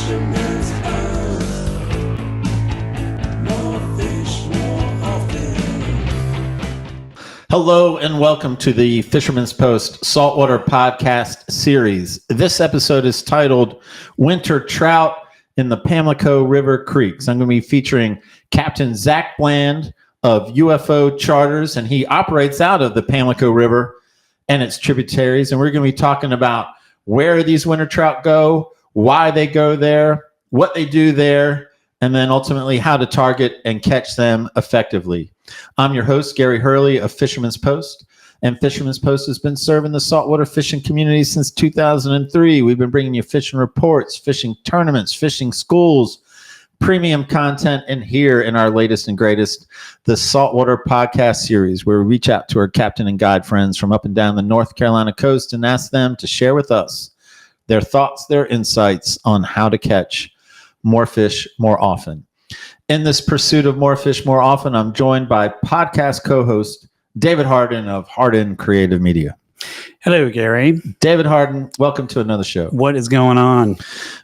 Fisherman's Post. More fish, more often. Hello and welcome to the Fisherman's Post Saltwater Podcast Series. This episode is titled Winter Trout in the Pamlico River Creeks. I'm going to be featuring Captain Zach Bland of UFO Charters, and he operates out of the Pamlico River and its tributaries. And we're going to be talking about where these winter trout go, why they go there, what they do there, and then ultimately how to target and catch them effectively. I'm your host, Gary Hurley of Fisherman's Post, and Fisherman's Post has been serving the saltwater fishing community since 2003. We've been bringing you fishing reports, fishing tournaments, fishing schools, premium content, and here in our latest and greatest, the Saltwater Podcast Series, where we reach out to our captain and guide friends from up and down the North Carolina coast and ask them to share with us their thoughts, their insights on how to catch more fish more often. In this pursuit of more fish more often, I'm joined by podcast co-host David Harden of Harden Creative Media. Hello, Gary. David Harden, welcome to another show. What is going on?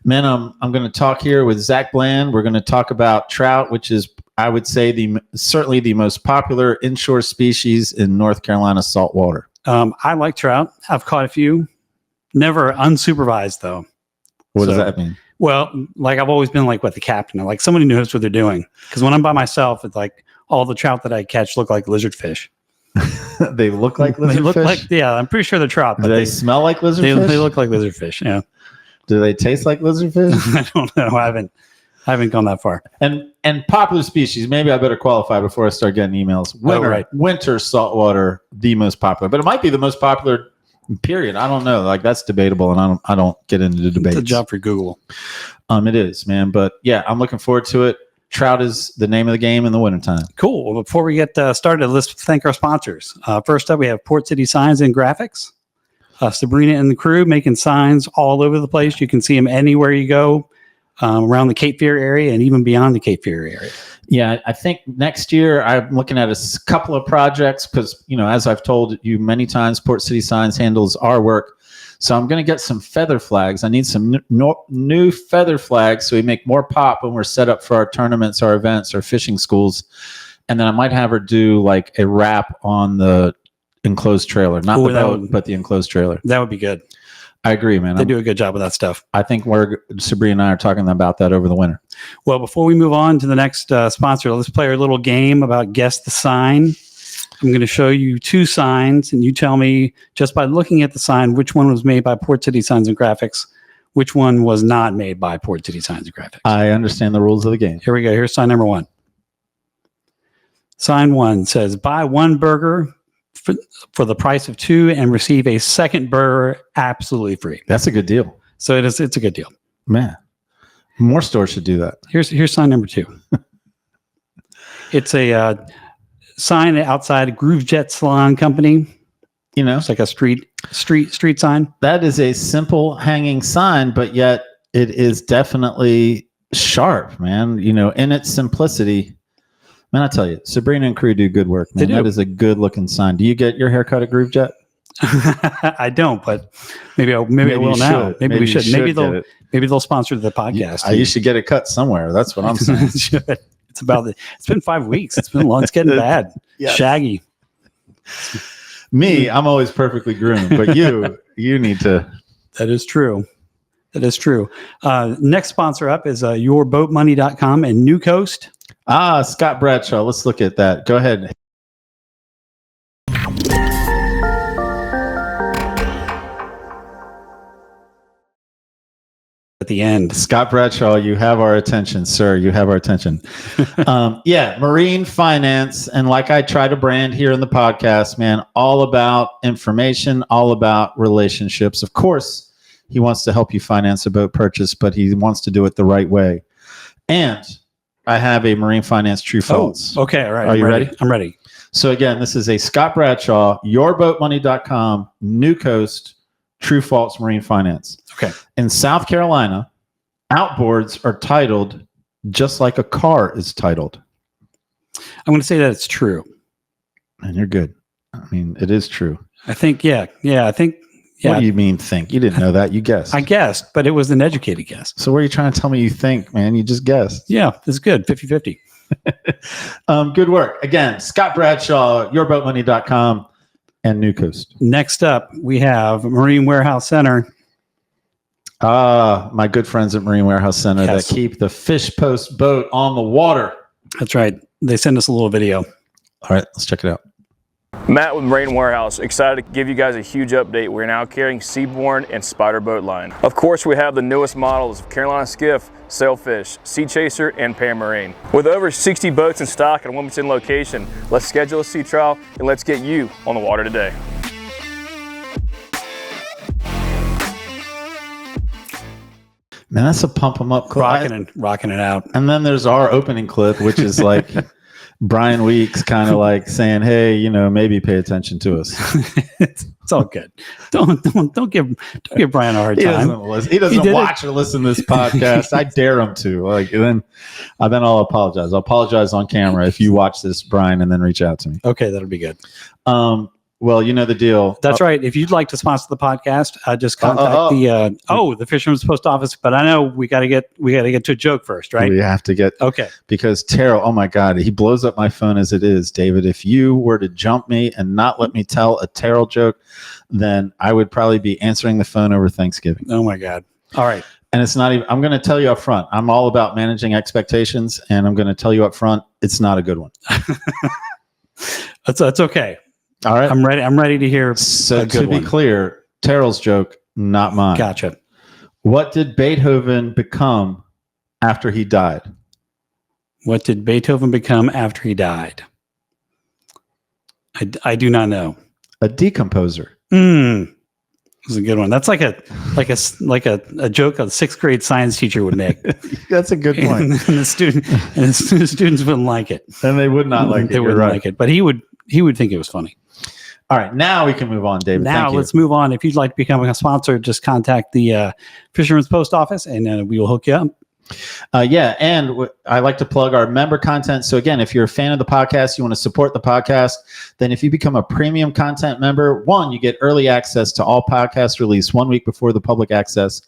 Man, I'm going to talk here with Zach Bland. We're going to talk about trout, which is, I would say, certainly the most popular inshore species in North Carolina saltwater. I like trout. I've caught a few. Never unsupervised, though. What does that mean? Well, like I've always been like with the captain, like somebody who knows what they're doing. Because when I'm by myself, it's like all the trout that I catch look like lizard fish. They look like lizard They look fish? like, yeah, I'm pretty sure they're trout. Do But they smell like lizard they fish? They look like lizard fish. Yeah. Do they taste like lizard fish? I don't know. I haven't gone that far. And popular species, maybe I better qualify before I start getting emails. Winter saltwater, the most popular. But it might be the most popular, period. I don't know. Like, that's debatable, and I don't get into the debates. It's a job for Google. It is, man. But yeah, I'm looking forward to it. Trout is the name of the game in the wintertime. Cool. Well, before we get started, let's thank our sponsors. First up, we have Port City Signs and Graphics. Sabrina and the crew making signs all over the place. You can see them anywhere you go, around the Cape Fear area and even beyond the Cape Fear area. Yeah, I think next year I'm looking at a couple of projects because, as I've told you many times, Port City Signs handles our work. So I'm going to get some feather flags. I need some new feather flags so we make more pop when we're set up for our tournaments, our events, our fishing schools. And then I might have her do like a wrap on the enclosed trailer. Not the boat, but the enclosed trailer. That would be good. I agree, man. They do a good job with that stuff. I think Sabrina and I are talking about that over the winter. Well, before we move on to the next sponsor, let's play our little game about Guess the Sign. I'm going to show you two signs, and you tell me, just by looking at the sign, which one was made by Port City Signs and Graphics, which one was not made by Port City Signs and Graphics. I understand the rules of the game. Here we go. Here's sign number one. Sign one says, buy one burger for the price of two and receive a second burger absolutely free. That's a good deal. So it's a good deal. Man, more stores should do that. Here's sign number two. It's a sign outside Groove Jet Salon Company. It's like a street sign. That is a simple hanging sign, but yet it is definitely sharp, man. In its simplicity. Man, I tell you, Sabrina and crew do good work, man. That is a good looking sign. Do you get your haircut at Groove Jet? I don't, but maybe I will now. Maybe we should. Maybe they'll sponsor the podcast. You should get it cut somewhere. That's what I'm saying. It's been 5 weeks. It's been long. It's getting bad. Yes. Shaggy. Me, I'm always perfectly groomed, but you need to. That is true. Next sponsor up is yourboatmoney.com and New Coast. Scott Bradshaw. Let's look at that. Go ahead. At the end. Scott Bradshaw, you have our attention, sir. You have our attention. Marine finance. And like I try to brand here in the podcast, man, all about information, all about relationships. Of course, he wants to help you finance a boat purchase, but he wants to do it the right way. And I have a marine finance true false. Oh, okay. All right. Are you ready? I'm ready. So again, this is a Scott Bradshaw, yourboatmoney.com, New Coast, true false marine finance. Okay. In South Carolina, outboards are titled just like a car is titled. I'm going to say that it's true. And you're good. I mean, it is true. I think, yeah. I think Yeah. What do you mean think? You didn't know that. You guessed. I guessed, but it was an educated guess. So what are you trying to tell me you think, man? You just guessed. Yeah, it's good. 50-50. Good work. Again, Scott Bradshaw, yourboatmoney.com, and New Coast. Next up, we have Marine Warehouse Center. My good friends at Marine Warehouse Center Yes. that keep the Fish Post boat on the water. That's right. They send us a little video. All right, let's check it out. Matt with Marine Warehouse, excited to give you guys a huge update. We're now carrying Seaborn and Spider boat line. Of course, we have the newest models of Carolina Skiff, Sailfish, Sea Chaser, and Pan Marine. With over 60 boats in stock at a Wilmington location, let's schedule a sea trial and let's get you on the water today. Man, that's a pump 'em up clip. Rocking it out. And then there's our opening clip, which is like Brian Weeks kind of like saying, "Hey, you know, maybe pay attention to us." It's all good. Don't give Brian a hard He time. doesn't listen. He doesn't watch or listen to this podcast. I dare him to. Like, then I'll apologize. I'll apologize on camera if you watch this, Brian, and then reach out to me. Okay, that'll be good. Well, you know the deal. That's right. If you'd like to sponsor the podcast, just contact the Fisherman's Post Office. But I know we got to get to a joke first, right? We have to get Okay. because Terrell. Oh my God, he blows up my phone as it is, David. If you were to jump me and not let me tell a Terrell joke, then I would probably be answering the phone over Thanksgiving. Oh my God. All right. And it's not even. I'm going to tell you up front. I'm all about managing expectations, and I'm going to tell you up front. It's not a good one. That's okay. All right. I'm ready. I'm ready to hear. So a good to be one. clear, Terrell's joke, not mine. Gotcha. What did Beethoven become after he died? What did Beethoven become after he died? I do not know. A decomposer. This is a good one. That's like a joke a sixth grade science teacher would make. That's a good point. and the students wouldn't like it. And they would not like it. They You're wouldn't right. like it, but he would think it was funny. All right, now we can move on, David. Now Thank you. let's move on. If you'd like to become a sponsor, just contact the Fisherman's Post Office, and we will hook you up. I like to plug our member content. So again, if you're a fan of the podcast, you want to support the podcast, then if you become a premium content member, one, you get early access to all podcasts released 1 week before the public access,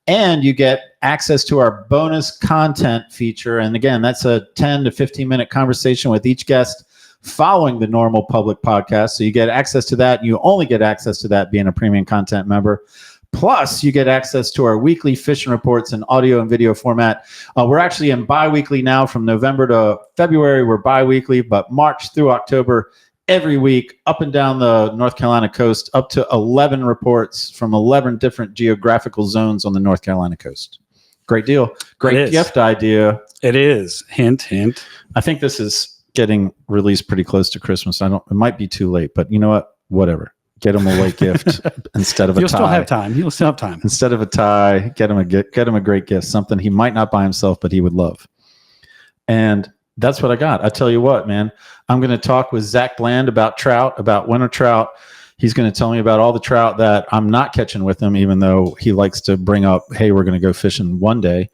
and you get access to our bonus content feature. And again, that's a 10 to 15 minute conversation with each guest following the normal public podcast. So you get access to that. You only get access to that being a premium content member. Plus, you get access to our weekly fishing reports in audio and video format. We're actually in bi-weekly now from November to February. We're bi-weekly, but March through October, every week, up and down the North Carolina coast, up to 11 reports from 11 different geographical zones on the North Carolina coast. Great deal. Great gift idea. It is. Hint, hint. I think this is getting released pretty close to Christmas. It might be too late, but you know what? Whatever. Get him a late gift instead of a tie. You'll still have time. You'll still have time. Instead of a tie, get him a great gift, something he might not buy himself, but he would love. And that's what I got. I tell you what, man, I'm going to talk with Zach Bland about trout, about winter trout. He's going to tell me about all the trout that I'm not catching with him, even though he likes to bring up, hey, we're going to go fishing one day.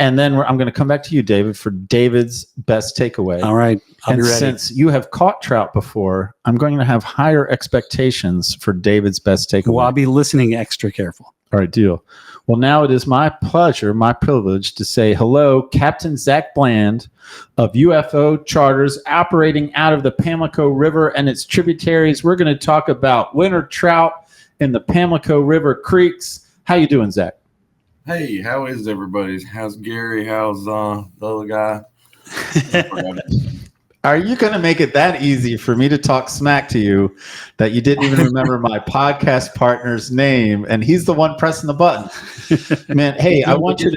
And then I'm going to come back to you, David, for David's best takeaway. All right. I'll And be ready. since you have caught trout before, I'm going to have higher expectations for David's best takeaway. Well, I'll be listening extra careful. All right, deal. Well, now it is my pleasure, my privilege to say hello, Captain Zach Bland of UFO Charters operating out of the Pamlico River and its tributaries. We're going to talk about winter trout in the Pamlico River creeks. How you doing, Zach? Hey, how is everybody? How's Gary? How's the other guy? Are you going to make it that easy for me to talk smack to you that you didn't even remember my podcast partner's name, and he's the one pressing the button? Man, hey, I want you to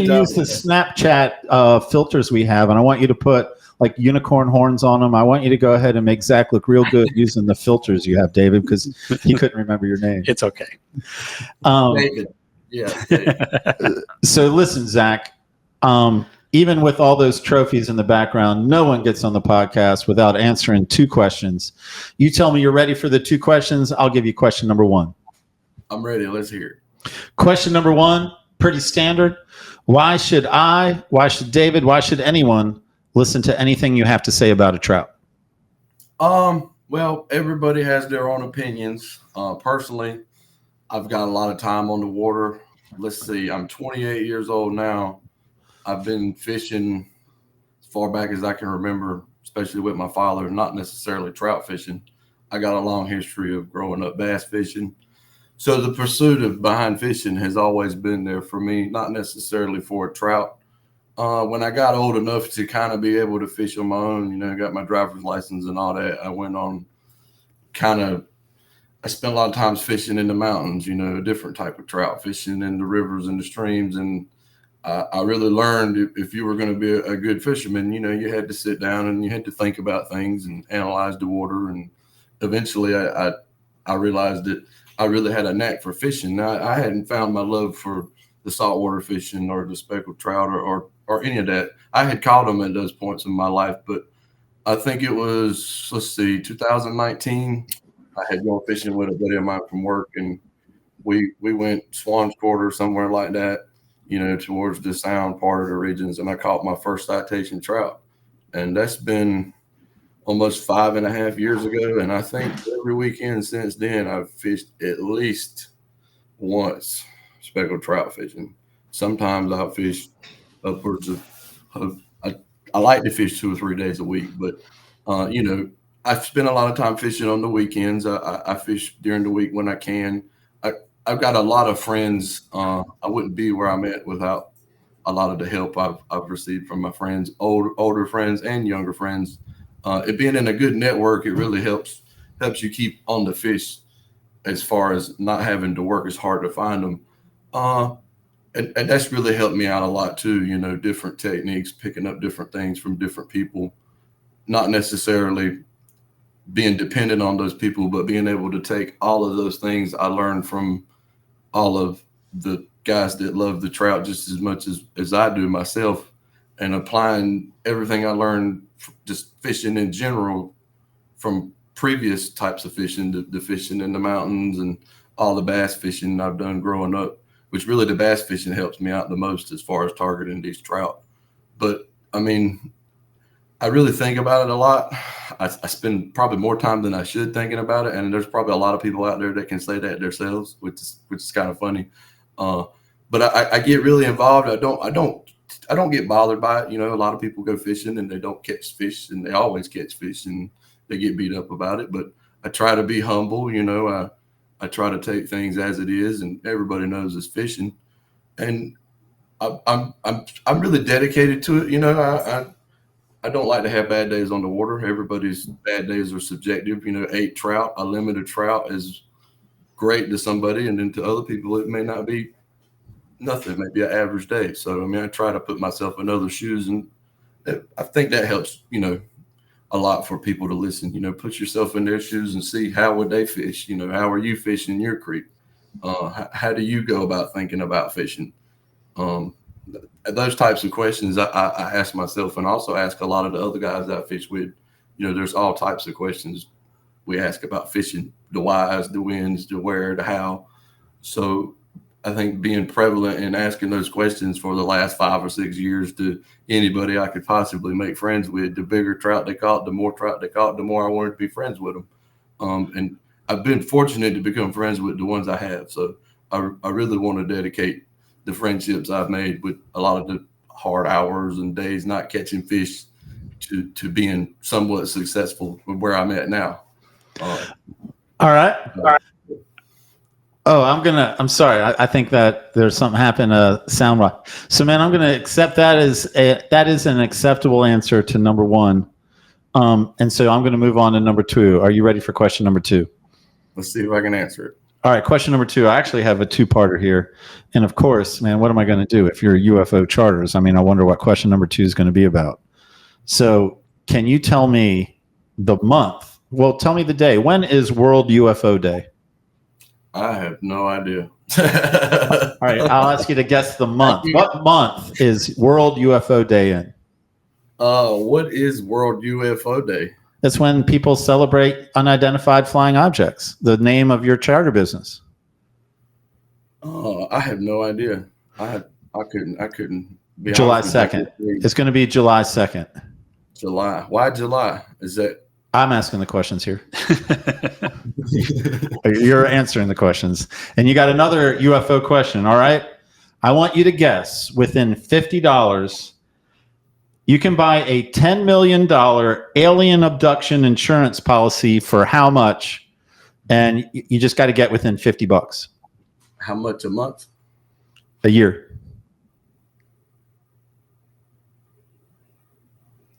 use the Snapchat filters we have, and I want you to put like unicorn horns on them. I want you to go ahead and make Zach look real good using the filters you have, David, because he couldn't remember your name. It's okay. David. Yeah. David. So listen, Zach, even with all those trophies in the background, no one gets on the podcast without answering two questions. You tell me you're ready for the two questions. I'll give you question number one. I'm ready. Let's hear it. Question number one, pretty standard. Why should David, why should anyone listen to anything you have to say about a trout? Well, Well, everybody has their own opinions. Personally, I've got a lot of time on the water. Let's see, I'm 28 years old now. I've been fishing as far back as I can remember, especially with my father, not necessarily trout fishing. I got a long history of growing up bass fishing. So the pursuit of behind fishing has always been there for me, not necessarily for trout. When I got old enough to kind of be able to fish on my own, got my driver's license and all that, I went on kind of, I spent a lot of times fishing in the mountains, a different type of trout fishing in the rivers and the streams. And I really learned if you were going to be a good fisherman, you had to sit down and you had to think about things and analyze the water. And eventually I realized that I really had a knack for fishing. Now, I hadn't found my love for the saltwater fishing or the speckled trout or any of that. I had caught them at those points in my life, but I think it was, 2019. I had gone fishing with a buddy of mine from work, and we went Swan's Quarter, somewhere like that, towards the sound part of the regions, and I caught my first citation trout. And that's been almost 5.5 years ago. And I think every weekend since then, I've fished at least once speckled trout fishing. Sometimes I'll fish upwards of I like to fish 2 or 3 days a week, but I spend a lot of time fishing on the weekends. I fish during the week when I can. I've got a lot of friends. I wouldn't be where I'm at without a lot of the help I've received from my friends, older friends and younger friends. It being in a good network, it really helps you keep on the fish, as far as not having to work as hard to find them. And that's really helped me out a lot too, different techniques, picking up different things from different people, not necessarily being dependent on those people, but being able to take all of those things I learned from all of the guys that love the trout just as much as I do myself, and applying everything I learned just fishing in general from previous types of fishing, the fishing in the mountains and all the bass fishing I've done growing up, which really the bass fishing helps me out the most as far as targeting these trout. But I mean, I really think about it a lot. I spend probably more time than I should thinking about it, and there's probably a lot of people out there that can say that themselves, which is kind of funny. But I get really involved. I don't get bothered by it. A lot of people go fishing and they don't catch fish, and they always catch fish and they get beat up about it. But I try to be humble. I try to take things as it is, and everybody knows it's fishing, and I'm really dedicated to it. I don't like to have bad days on the water. Everybody's bad days are subjective. 8 trout, a limited trout is great to somebody, and then to other people it may not be nothing, maybe an average day. So I try to put myself in other shoes, and I think that helps a lot for people to listen. Put yourself in their shoes and see how would they fish. How are you fishing your creek? How do you go about thinking about fishing? Those types of questions I ask myself, and also ask a lot of the other guys that I fish with. There's all types of questions we ask about fishing: the whys, the whens, the where, the how. So I think being prevalent and asking those questions for the last 5 or 6 years to anybody I could possibly make friends with, the bigger trout they caught, the more trout they caught, the more I wanted to be friends with them. And I've been fortunate to become friends with the ones I have. So I really want to dedicate the friendships I've made with a lot of the hard hours and days not catching fish to being somewhat successful with where I'm at now. All right. Oh, I'm sorry. I think that there's something happened sound wise. So man, I'm going to accept that that is an acceptable answer to number 1. And so I'm going to move on to number 2. Are you ready for question number 2? Let's see if I can answer it. All right, question number 2. I actually have a 2-parter here. And of course, man, what am I going to do if you're UFO charters? I wonder what question number 2 is going to be about. So can you tell me the month? Well, tell me the day. When is World UFO Day? I have no idea. All right, I'll ask you to guess the month. What month is World UFO Day in? What is World UFO Day? That's when people celebrate unidentified flying objects. The name of your charter business. I have no idea. I couldn't be July honest with 2nd. It's going to be July 2nd. July. Why July? Is that I'm asking the questions here. You're answering the questions. And you got another UFO question. All right. I want you to guess within $50, you can buy a $10 million alien abduction insurance policy for how much? And you just got to get within $50 How much a month? a year.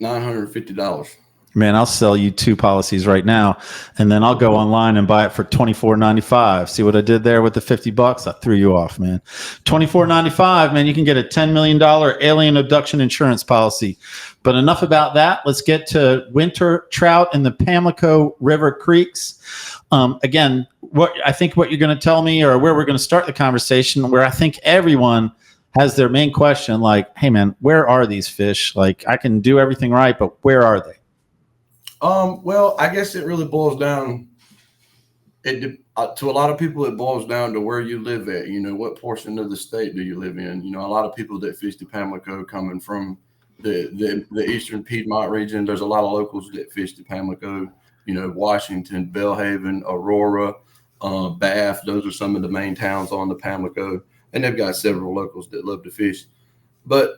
$950. Man, I'll sell you 2 policies right now, and then I'll go online and buy it for $24.95. See what I did there with the $50? I threw you off, man. $24.95, man. You can get a $10 million alien abduction insurance policy. But enough about that. Let's get to winter trout in the Pamlico River creeks. Again, what you're going to tell me, or where we're going to start the conversation, where I think everyone has their main question, like, hey, man, where are these fish? Like, I can do everything right, but where are they? Well, I guess it really boils down. To a lot of people, it boils down to where you live at. You know, what portion of the state do you live in? You know, a lot of people that fish the Pamlico coming from the eastern Piedmont region. There's a lot of locals that fish the Pamlico. You know, Washington, Belhaven, Aurora, Bath. Those are some of the main towns on the Pamlico, and they've got several locals that love to fish. But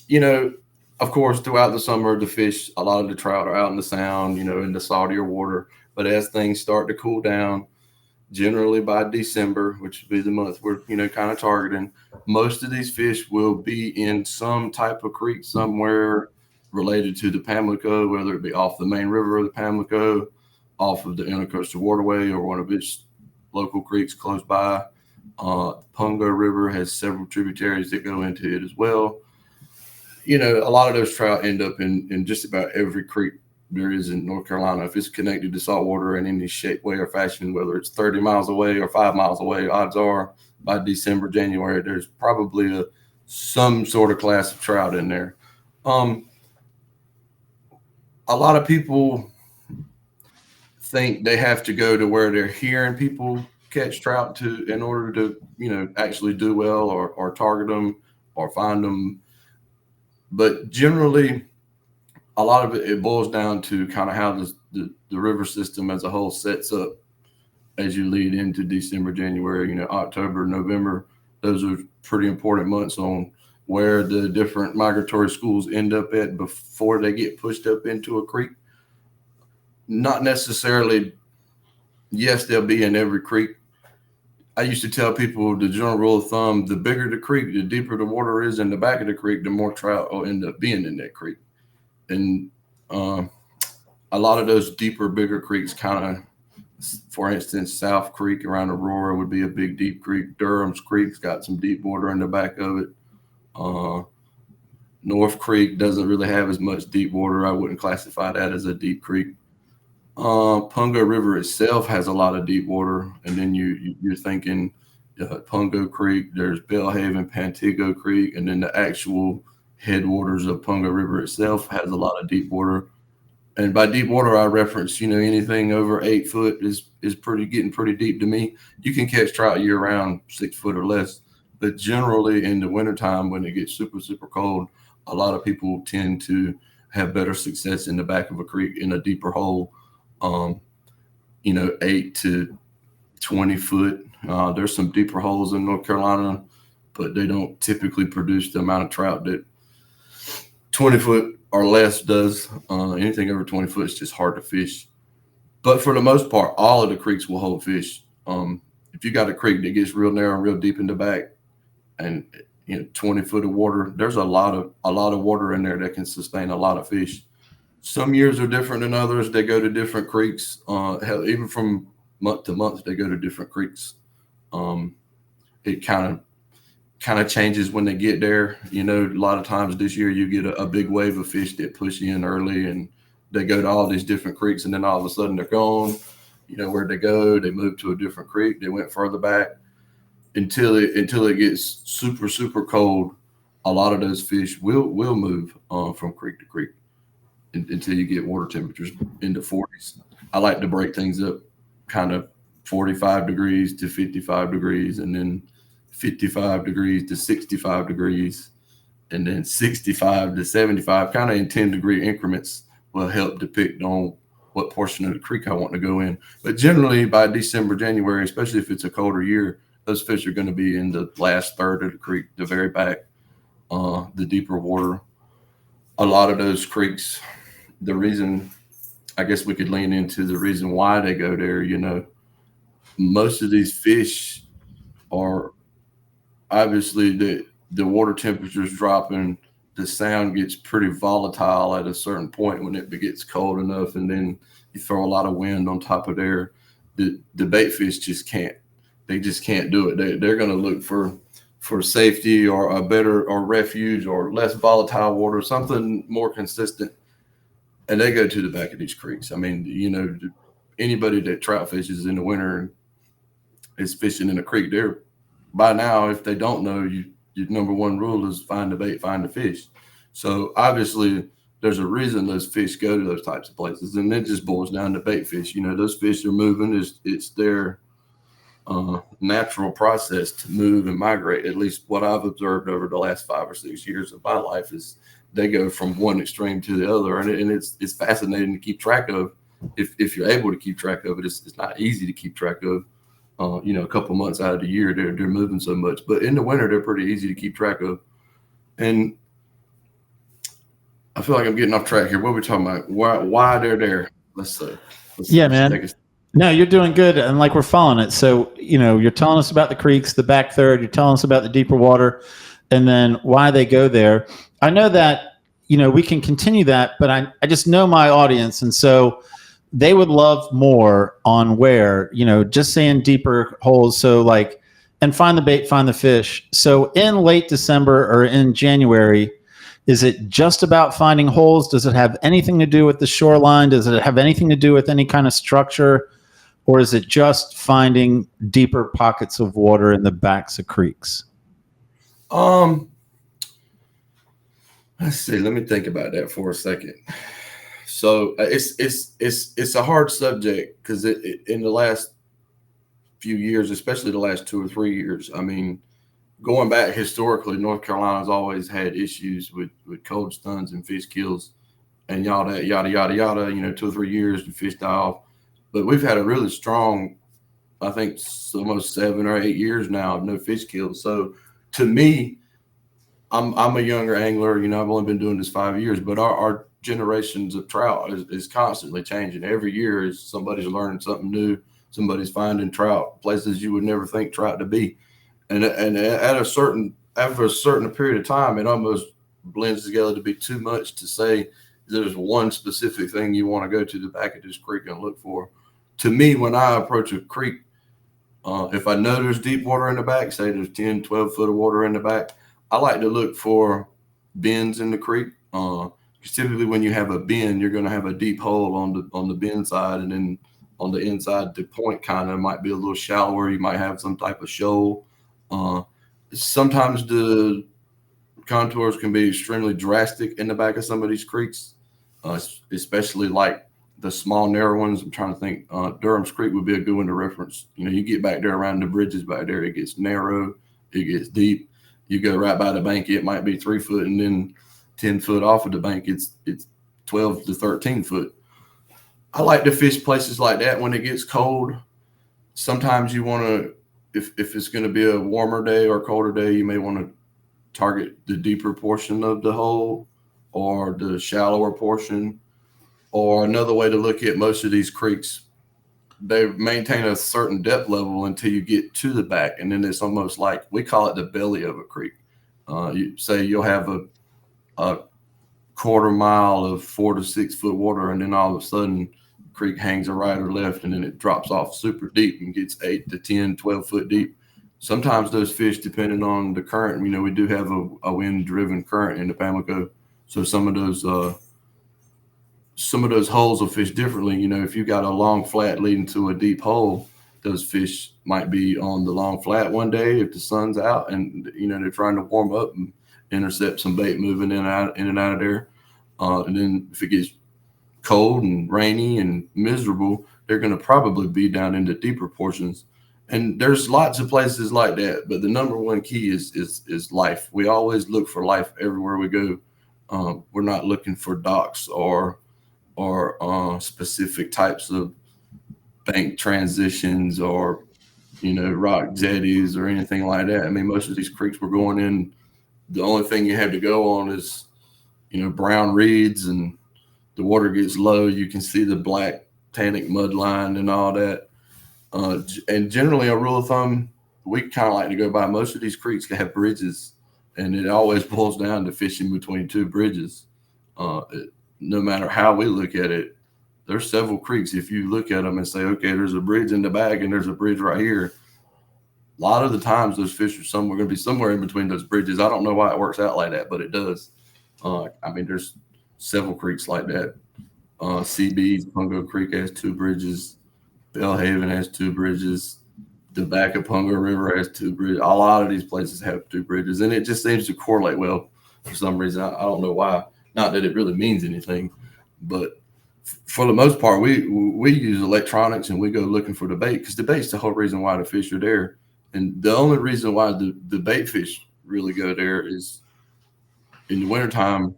you know, of course, throughout the summer, the fish, a lot of the trout are out in the sound, you know, in the saltier water. But as things start to cool down, generally by December, which would be the month we're, you know, kind of targeting, most of these fish will be in some type of creek somewhere related to the Pamlico, whether it be off the main river of the Pamlico, off of the Intercoastal Waterway, or one of its local creeks close by. Pamlico River has several tributaries that go into it as well. You know, a lot of those trout end up in just about every creek there is in North Carolina. If it's connected to saltwater in any shape, way, or fashion, whether it's 30 miles away or 5 miles away, odds are by December, January, there's probably some sort of class of trout in there. A lot of people think they have to go to where they're hearing people catch trout in order to, you know, actually do well or target them or find them. But generally, a lot of it boils down to kind of how the river system as a whole sets up as you lead into December, January, you know, October, November. Those are pretty important months on where the different migratory schools end up at before they get pushed up into a creek. Not necessarily, yes, they'll be in every creek. I used to tell people the general rule of thumb, the bigger the creek, the deeper the water is in the back of the creek, the more trout will end up being in that creek. And a lot of those deeper, bigger creeks kind of, for instance, South Creek around Aurora would be a big, deep creek. Durham's Creek's got some deep water in the back of it. North Creek doesn't really have as much deep water. I wouldn't classify that as a deep creek. Pamlico River itself has a lot of deep water, and then you're thinking Pamlico Creek, there's Belhaven, Pantego Creek, and then the actual headwaters of Pamlico River itself has a lot of deep water. And by deep water, I reference, you know, anything over 8 foot is getting pretty deep to me. You can catch trout year round, 6 foot or less, but generally in the wintertime when it gets super, super cold, a lot of people tend to have better success in the back of a creek in a deeper hole. 8 to 20 foot. There's some deeper holes in North Carolina, but they don't typically produce the amount of trout that 20 foot or less does. Anything over 20 foot is just hard to fish. But for the most part, all of the creeks will hold fish. If you got a creek that gets real narrow and real deep in the back, and 20 foot of water, there's a lot of water in there that can sustain a lot of fish. Some years are different than others. They go to different creeks. Even from month to month, they go to different creeks. It kind of changes when they get there. You know, a lot of times this year you get a big wave of fish that push in early, and they go to all these different creeks, and then all of a sudden they're gone. You know, where'd they go? They moved to a different creek. They went further back until it gets super, super cold. A lot of those fish will move from creek to creek until you get water temperatures in the 40s. I like to break things up kind of 45 degrees to 55 degrees, and then 55 degrees to 65 degrees, and then 65 to 75, kind of in 10-degree increments will help depict on what portion of the creek I want to go in. But generally by December, January, especially if it's a colder year, those fish are going to be in the last third of the creek, the very back, the deeper water. A lot of those creeks, the reason, I guess we could lean into the reason why they go there, you know, most of these fish are obviously the water temperature is dropping. The sound gets pretty volatile at a certain point when it gets cold enough, and then you throw a lot of wind on top of there. The bait fish just can't. They just can't do it. They're going to look for safety or a better or refuge or less volatile water, something more consistent, and they go to the back of these creeks. I mean, you know, anybody that trout fishes in the winter and is fishing in a creek, they're by now, if they don't know, your number one rule is find the bait, find the fish. So obviously there's a reason those fish go to those types of places, and it just boils down to bait fish. You know, those fish are moving. It's their natural process to move and migrate. At least what I've observed over the last 5 or 6 years of my life is they go from one extreme to the other, and it's fascinating to keep track of. If you're able to keep track of it, it's not easy to keep track of. You know, a couple months out of the year, they're moving so much, but in the winter, they're pretty easy to keep track of. And I feel like I'm getting off track here. What are we talking about? Why they're there? Let's man. No, you're doing good, and like we're following it. So, you know, you're telling us about the creeks, the back third. You're telling us about the deeper water, and then why they go there. I know that, you know, we can continue that, but I just know my audience, and so they would love more on where, you know, just saying deeper holes. So like, and find the bait, find the fish. So in late December or in January, is it just about finding holes? Does it have anything to do with the shoreline? Does it have anything to do with any kind of structure? Or is it just finding deeper pockets of water in the backs of creeks? Let's see. Let me think about that for a second. So it's a hard subject because in the last few years, especially the last 2 or 3 years, I mean, going back historically, North Carolina's always had issues with cold stuns and fish kills and yada, yada, yada, yada. You know, 2 or 3 years, the fish die off. But we've had a really strong, I think, almost 7 or 8 years now of no fish kills. So to me, I'm a younger angler. You know, I've only been doing this 5 years, but our generations of trout is constantly changing. Every year is somebody's learning something new. Somebody's finding trout places you would never think trout to be. And after a certain period of time, it almost blends together to be too much to say there's one specific thing you want to go to the back of this creek and look for. To me, when I approach a creek, if I know there's deep water in the back, say there's 10, 12 foot of water in the back, I like to look for bends in the creek. Typically when you have a bend, you're going to have a deep hole on the bend side, and then on the inside, the point kind of might be a little shallower. You might have some type of shoal. Sometimes the contours can be extremely drastic in the back of some of these creeks, especially like the small, narrow ones. I'm trying to think. Durham's Creek would be a good one to reference. You know, you get back there around the bridges back there, it gets narrow, it gets deep. You go right by the bank, it might be 3 foot, and then 10 foot off of the bank, it's 12 to 13 foot. I like to fish places like that when it gets cold. Sometimes you want to, if it's going to be a warmer day or colder day, you may want to target the deeper portion of the hole or the shallower portion. Or another way to look at most of these creeks, they maintain a certain depth level until you get to the back, and then it's almost like, we call it the belly of a creek. You say you'll have a quarter mile of 4 to 6 foot water, and then all of a sudden the creek hangs a right or left, and then it drops off super deep and gets 8 to 10, 12 foot deep. Sometimes those fish, depending on the current, you know, we do have a wind driven current in the Pamlico, so some of those holes will fish differently. You know, if you got a long flat leading to a deep hole, those fish might be on the long flat one day if the sun's out, and you know they're trying to warm up and intercept some bait moving in and out of there. And then if it gets cold and rainy and miserable, they're going to probably be down in the deeper portions. And there's lots of places like that, but the number one key is life. We always look for life everywhere we go. We're not looking for docks or or specific types of bank transitions or, rock jetties or anything like that. I mean, most of these creeks we're going in, the only thing you have to go on is, brown reeds, and the water gets low. You can see the black tannic mud line and all that. And generally, a rule of thumb, we kind of like to go by, most of these creeks have bridges, and it always boils down to fishing between two bridges. No matter how we look at it, there's several creeks. If you look at them and say, okay, there's a bridge in the back and there's a bridge right here, a lot of the times those fish are going to be somewhere in between those bridges. I don't know why it works out like that, but it does. I mean, there's several creeks like that. CB's Pungo Creek has 2 bridges. Bellhaven has 2 bridges. The back of Pungo River has 2 bridges. A lot of these places have 2 bridges, and it just seems to correlate well for some reason. I don't know why. Not that it really means anything, but for the most part, we use electronics and we go looking for the bait, because the bait's the whole reason why the fish are there. And the only reason why the bait fish really go there is in the wintertime,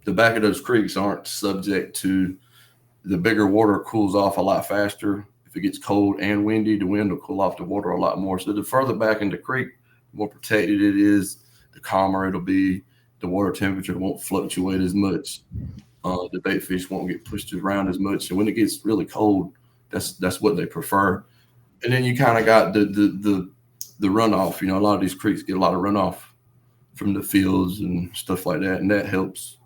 the back of those creeks aren't subject to, the bigger water cools off a lot faster. If it gets cold and windy, the wind will cool off the water a lot more. So the further back in the creek, the more protected it is, the calmer it'll be. The water temperature won't fluctuate as much. The bait fish won't get pushed around as much. And when it gets really cold, that's what they prefer. And then you kind of got the runoff. A lot of these creeks get a lot of runoff from the fields and stuff like that, and that helps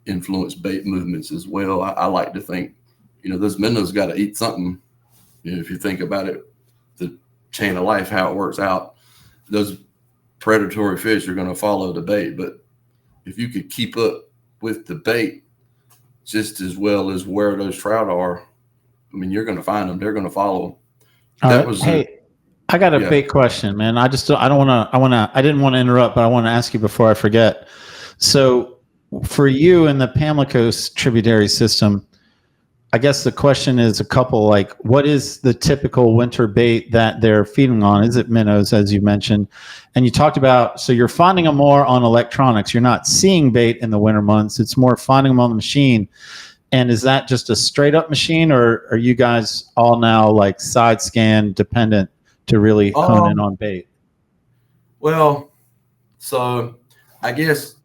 influence bait movements as well. I like to think, those minnows got to eat something. If you think about it, the chain of life, how it works out, those predatory fish are going to follow the bait. But if you could keep up with the bait just as well as where those trout are, I mean, you're going to find them. They're going to follow them. Hey, I got a big question, man. I didn't want to interrupt, but I want to ask you before I forget. So for you in the Pamlico tributary system, I guess the question is a couple, like, what is the typical winter bait that they're feeding on? Is it minnows, as you mentioned? And you talked about, so you're finding them more on electronics. You're not seeing bait in the winter months. It's more finding them on the machine. And is that just a straight up machine, or are you guys all now like side scan dependent to really hone in on bait? Well, so I guess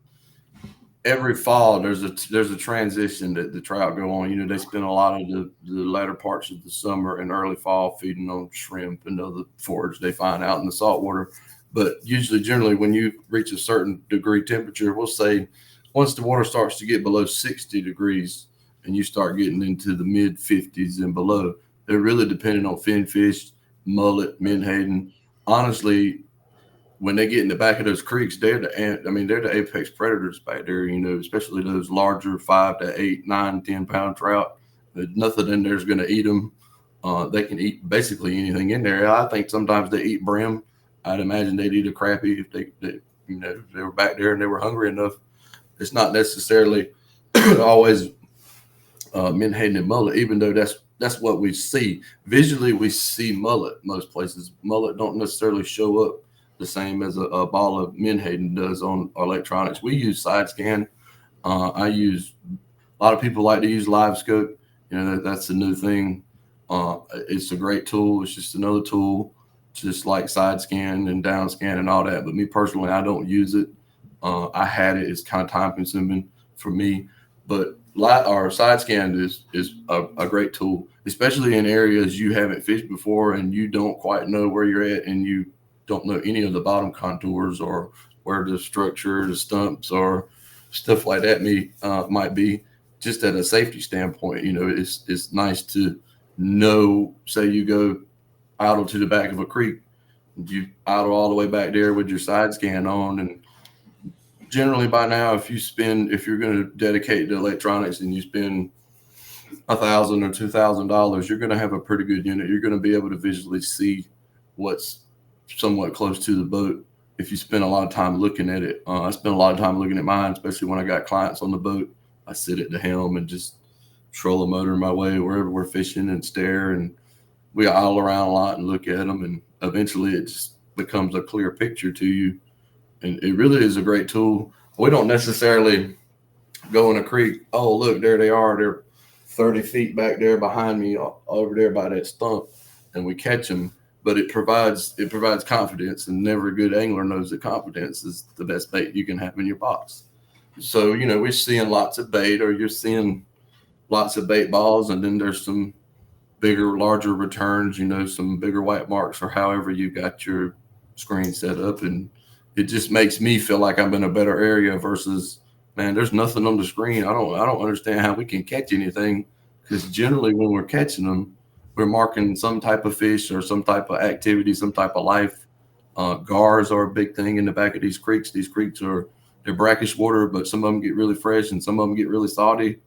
every fall there's a transition that the trout go on. They spend a lot of the latter parts of the summer and early fall feeding on shrimp and other forage they find out in the saltwater. But generally, when you reach a certain degree temperature, we'll say once the water starts to get below 60 degrees and you start getting into the mid 50s and below, they're really dependent on finfish, mullet, menhaden. Honestly, when they get in the back of those creeks, they're the apex predators back there, especially those larger 5 to 8, 9, 10 pound trout. Nothing in there is going to eat them. They can eat basically anything in there. I think sometimes they eat brim. I'd imagine they'd eat a crappie if they were back there and they were hungry enough. It's not necessarily always menhaden and mullet, even though that's what we see. Visually, we see mullet most places. Mullet don't necessarily show up the same as a ball of menhaden does on electronics. We use side scan. A lot of people like to use live scope. That's a new thing. It's a great tool. It's just another tool, just like side scan and down scan and all that. But me personally, I don't use it. I had it. It's kind of time consuming for me. But our side scan is a great tool, especially in areas you haven't fished before and you don't quite know where you're at and you don't know any of the bottom contours or where the structure, the stumps, or stuff like that might be. Just at a safety standpoint, it's nice to know. Say you go idle to the back of a creek, you idle all the way back there with your side scan on, and generally by now, if you're going to dedicate to electronics and you spend $1,000 or $2,000, you're going to have a pretty good unit. You're going to be able to visually see what's somewhat close to the boat if you spend a lot of time looking at it. I spend a lot of time looking at mine, especially when I got clients on the boat. I sit at the helm and just troll a motor my way wherever we're fishing and stare, and we idle around a lot and look at them, and eventually it just becomes a clear picture to you. And it really is a great tool. We don't necessarily go in a creek, oh, look, there they are. They're 30 feet back there behind me, over there by that stump, and we catch them. But it provides confidence, and never a good angler knows that confidence is the best bait you can have in your box. So, we're seeing lots of bait, or you're seeing lots of bait balls, and then there's some bigger, larger returns, some bigger white marks, or however you got your screen set up. And it just makes me feel like I'm in a better area versus, man, there's nothing on the screen. I don't understand how we can catch anything, because generally when we're catching them, we're marking some type of fish or some type of activity, some type of life. Gars are a big thing in the back of these creeks. These creeks they're brackish water, but some of them get really fresh and some of them get really salty.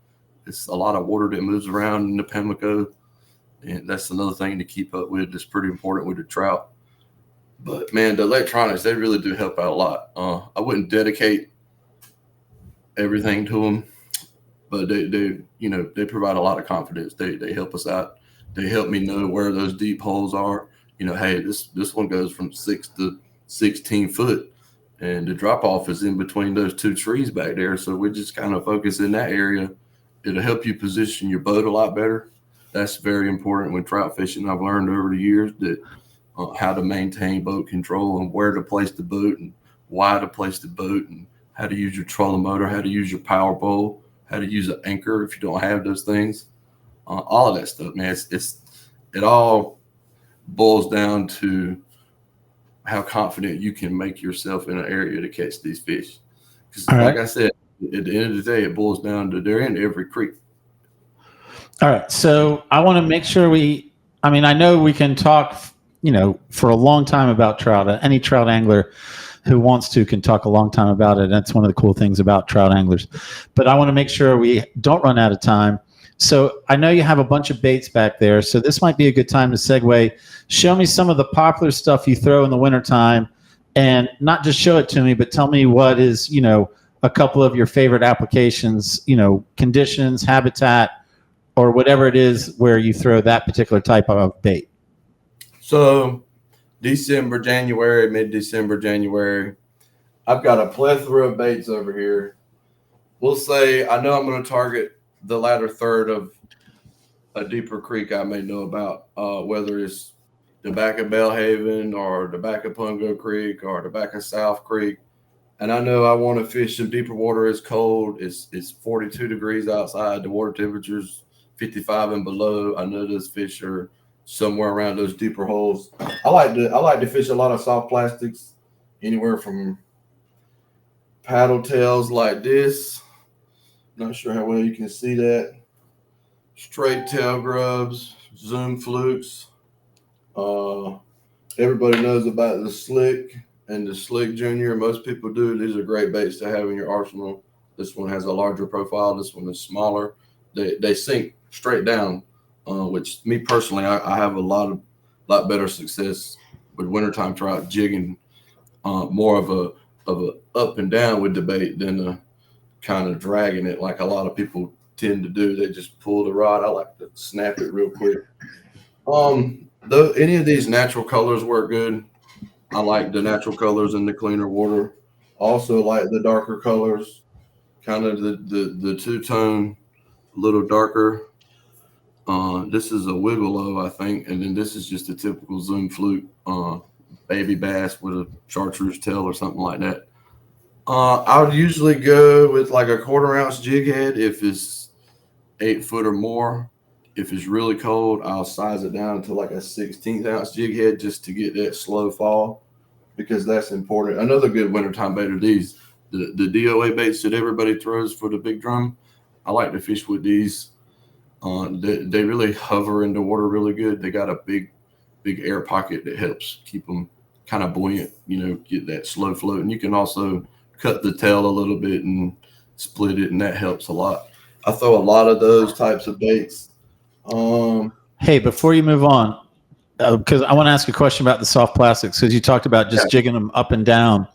It's a lot of water that moves around in the Pamlico, and that's another thing to keep up with. That's pretty important with the trout. But man, the electronics, they really do help out a lot. I wouldn't dedicate everything to them, but they provide a lot of confidence. They help us out. They help me know where those deep holes are. Hey, this one goes from 6 to 16 foot, and the drop off is in between those two trees back there. So we just kind of focus in that area. It'll help you position your boat a lot better. That's very important when trout fishing. I've learned over the years that how to maintain boat control and where to place the boat and why to place the boat and how to use your trolling motor, how to use your power pole, how to use an anchor if you don't have those things. All of that stuff, man. It all boils down to how confident you can make yourself in an area to catch these fish. Because, like I said, at the end of the day, it boils down to they're in every creek. All right. So I want to make sure I know we can talk, for a long time about trout. Any trout angler who wants to can talk a long time about it. That's one of the cool things about trout anglers. But I want to make sure we don't run out of time. So I know you have a bunch of baits back there. So this might be a good time to segue. Show me some of the popular stuff you throw in the wintertime, and not just show it to me, but tell me what is, a couple of your favorite applications, conditions, habitat, or whatever it is where you throw that particular type of bait. So December, January, mid-December, January, I've got a plethora of baits over here. We'll say I know I'm going to target the latter third of a deeper creek I may know about, whether it's the back of Bellhaven or the back of Pungo Creek or the back of South Creek. And I know I want to fish in deeper water. It's cold. It's 42 degrees outside. The water temperature's 55 and below. I know those fish are somewhere around those deeper holes. I like to fish a lot of soft plastics, anywhere from paddle tails like this. Not sure how well you can see that. Straight tail grubs, zoom flukes. Everybody knows about the slick and the slick junior. Most people do. These are great baits to have in your arsenal. This one has a larger profile. This one is smaller. They sink straight down, which me personally, I have a lot better success with wintertime trout jigging, more of a up and down with the bait than a kind of dragging it like a lot of people tend to do. They just pull the rod. I like to snap it real quick. Any of these natural colors work good. I like the natural colors in the cleaner water. Also like the darker colors, kind of the two-tone, a little darker. This is a Wiggle-O, I think, and then this is just a typical zoom fluke, baby bass with a chartreuse tail or something like that. I would usually go with like a 1/4 ounce jig head if it's 8 foot or more. If it's really cold, I'll size it down to like a 1/16 ounce jig head just to get that slow fall, because that's important. Another good wintertime bait are these, the DOA baits that everybody throws for the big drum. I like to fish with these. They really hover in the water really good. They got a big air pocket that helps keep them kind of buoyant, get that slow float. And you can also cut the tail a little bit and split it, and that helps a lot. I throw a lot of those types of baits. Hey, before you move on, because I want to ask a question about the soft plastics, because you talked about just jigging them up and down.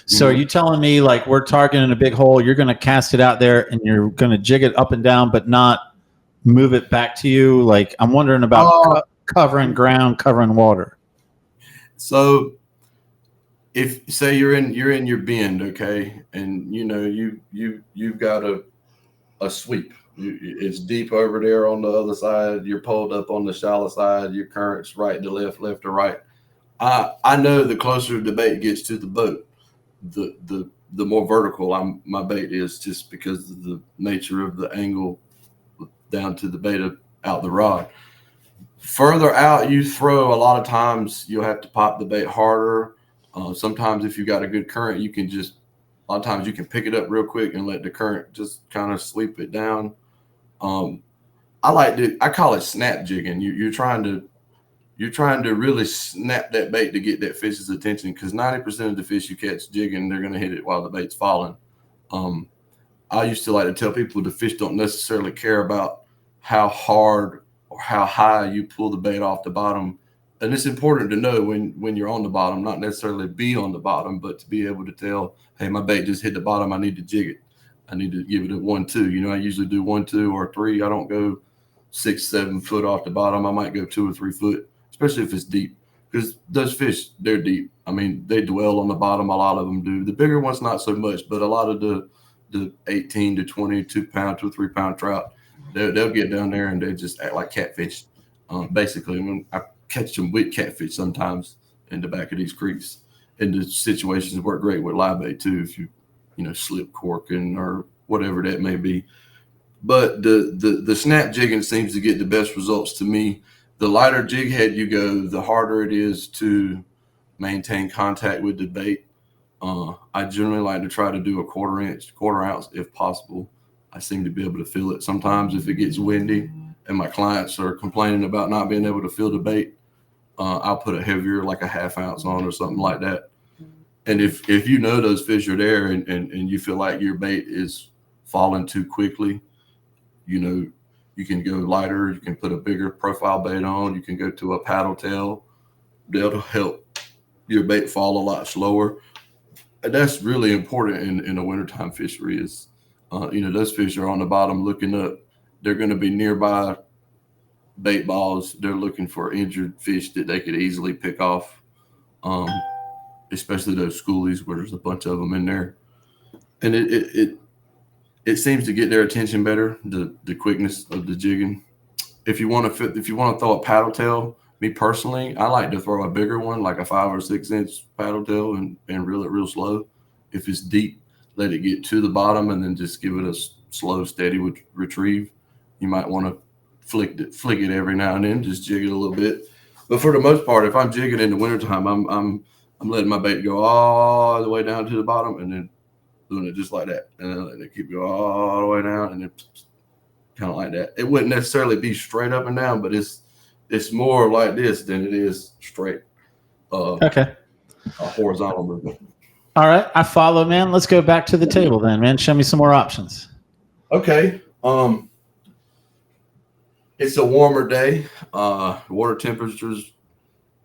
So are you telling me, like, we're targeting a big hole, you're going to cast it out there and you're going to jig it up and down but not move it back to you? Like, I'm wondering about covering ground, covering water. So if say you're in your bend, okay, and you've got a sweep, It's deep over there on the other side. You're pulled up on the shallow side. Your current's right to left, left to right. I know the closer the bait gets to the boat, the more vertical my bait is, just because of the nature of the angle down to the bait out the rod. Further out you throw, a lot of times you'll have to pop the bait harder. Sometimes if you got a good current, a lot of times you can pick it up real quick and let the current just kind of sweep it down. I call it snap jigging. You're trying to really snap that bait to get that fish's attention, because 90% of the fish you catch jigging, they're going to hit it while the bait's falling. I used to like to tell people the fish don't necessarily care about how hard or how high you pull the bait off the bottom. And it's important to know when you're on the bottom, not necessarily be on the bottom, but to be able to tell, hey, my bait just hit the bottom. I need to jig it. I need to give it a 1-2. I usually do 1-2 or 3. I don't go 6-7 foot off the bottom. I might go 2 or 3 foot, especially if it's deep, because those fish, they're deep. I mean, they dwell on the bottom. A lot of them do. The bigger ones, not so much, but a lot of the 18 to 22 pound, 2 or 3 pound trout, they'll get down there and they just act like catfish. Basically, when I catch them with catfish sometimes in the back of these creeks, and the situations work great with live bait too, if you slip corking or whatever that may be. But the snap jigging seems to get the best results to me. The lighter jig head you go, the harder it is to maintain contact with the bait. I generally like to try to do a quarter ounce if possible. I seem to be able to feel it. Sometimes if it gets windy and my clients are complaining about not being able to feel the bait, I'll put a heavier, like a half ounce on or something like that. And if those fish are there and you feel like your bait is falling too quickly, you can go lighter. You can put a bigger profile bait on. You can go to a paddle tail. That'll help your bait fall a lot slower. And that's really important in a wintertime fishery is, those fish are on the bottom looking up. They're going to be nearby bait balls. They're looking for injured fish that they could easily pick off, especially those schoolies where there's a bunch of them in there. And it seems to get their attention better, the quickness of the jigging. If you want to throw a paddle tail, me personally, I like to throw a bigger one, like a 5 or 6 inch paddle tail, and reel it real slow. If it's deep, let it get to the bottom and then just give it a slow, steady retrieve. You might want to flick it every now and then, just jig it a little bit. But for the most part, if I'm jigging in the wintertime, I'm letting my bait go all the way down to the bottom and then doing it just like that. And then letting it keep going all the way down and then kind of like that. It wouldn't necessarily be straight up and down, but it's more like this than it is straight. Okay. A horizontal movement. All right. I follow, man. Let's go back to the table then, man. Show me some more options. Okay. It's a warmer day. Water temperatures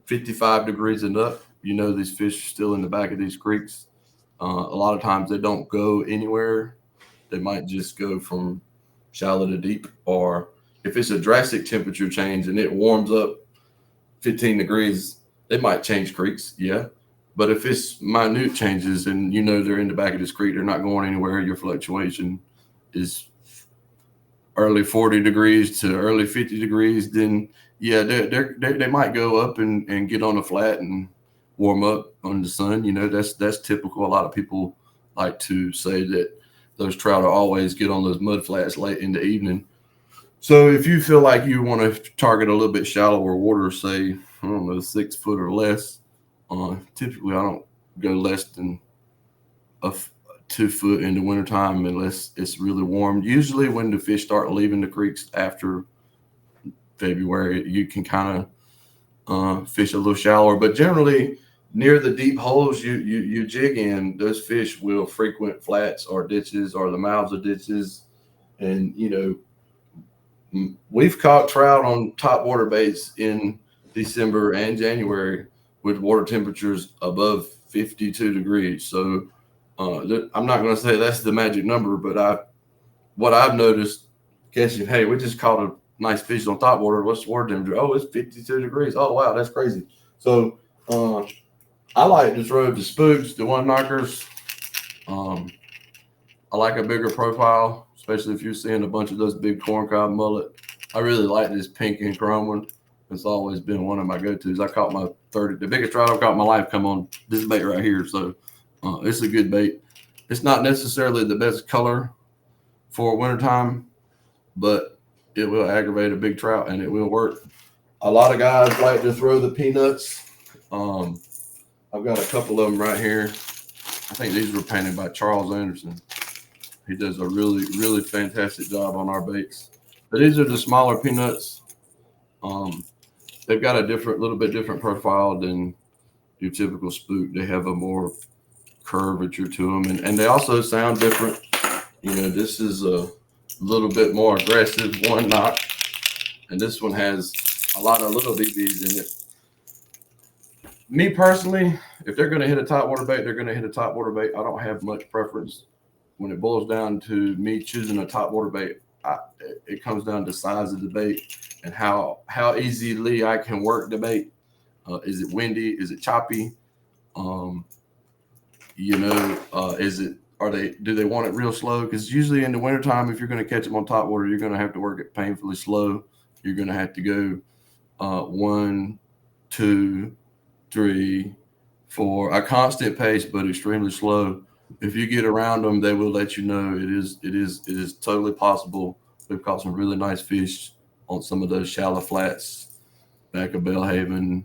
55 degrees and up. These fish are still in the back of these creeks. A lot of times they don't go anywhere. They might just go from shallow to deep, or if it's a drastic temperature change and it warms up 15 degrees, they might change creeks. Yeah. But if it's minute changes and they're in the back of this creek, they're not going anywhere, your fluctuation is early 40 degrees to early 50 degrees, then yeah, they might go up and get on a flat and warm up on the sun. That's typical. A lot of people like to say that those trout will always get on those mud flats late in the evening. So if you feel like you want to target a little bit shallower water, say, 6 foot or less, typically I don't go less than 2 foot in the wintertime unless it's really warm. Usually when the fish start leaving the creeks after February, you can kind of fish a little shallower. But generally, near the deep holes you jig in, those fish will frequent flats or ditches or the mouths of ditches. And, we've caught trout on top water baits in December and January with water temperatures above 52 degrees. So I'm not going to say that's the magic number, but what I've noticed catching, hey, we just caught a nice fish on top water. What's the water temperature? Oh, it's 52 degrees. Oh, wow, that's crazy. So I like to throw the spooks, the one knockers. I like a bigger profile. especially if you're seeing a bunch of those big corncob mullet. I really like this pink and chrome one. It's always been one of my go-tos. I caught the biggest trout I've caught in my life come on this bait right here. So it's a good bait. It's not necessarily the best color for wintertime, but it will aggravate a big trout and it will work. A lot of guys like to throw the peanuts. I've got a couple of them right here. I think these were painted by Charles Anderson. He does a really, really fantastic job on our baits. But these are the smaller peanuts. They've got a little bit different profile than your typical spook. They have a more curvature to them, and they also sound different. You know, this is a little bit more aggressive one knot, and this one has a lot of little BBs in it. Me personally, if they're going to hit a top water bait, they're going to hit a top water bait. I don't have much preference. When it boils down to me choosing a top water bait, it comes down to size of the bait and how easily I can work the bait. Is it windy? Is it choppy? Do they want it real slow? Because usually in the wintertime, if you're going to catch them on top water, you're going to have to work it painfully slow. You're going to have to go 1, 2, 3, 4, a constant pace, but extremely slow. If you get around them, they will let you know it is totally possible. We've caught some really nice fish on some of those shallow flats, back of Bellhaven,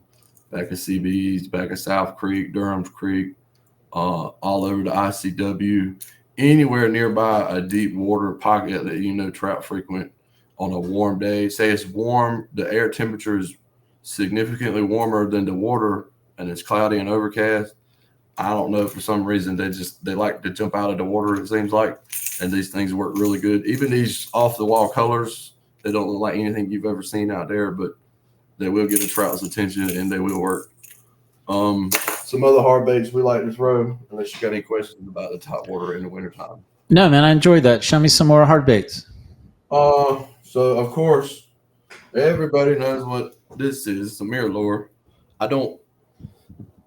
back of CB's, back of South Creek, Durham's Creek, all over the ICW, anywhere nearby a deep water pocket that trout frequent on a warm day. Say it's warm, the air temperature is significantly warmer than the water, and it's cloudy and overcast. I don't know, for some reason they like to jump out of the water, it seems like, and these things work really good. Even these off the wall colors, they don't look like anything you've ever seen out there, but they will get a trout's attention and they will work. Some other hard baits we like to throw, unless you got any questions about the top water in the wintertime. No, man, I enjoyed that. Show me some more hard baits. So of course, everybody knows what this is. It's a mirror lure.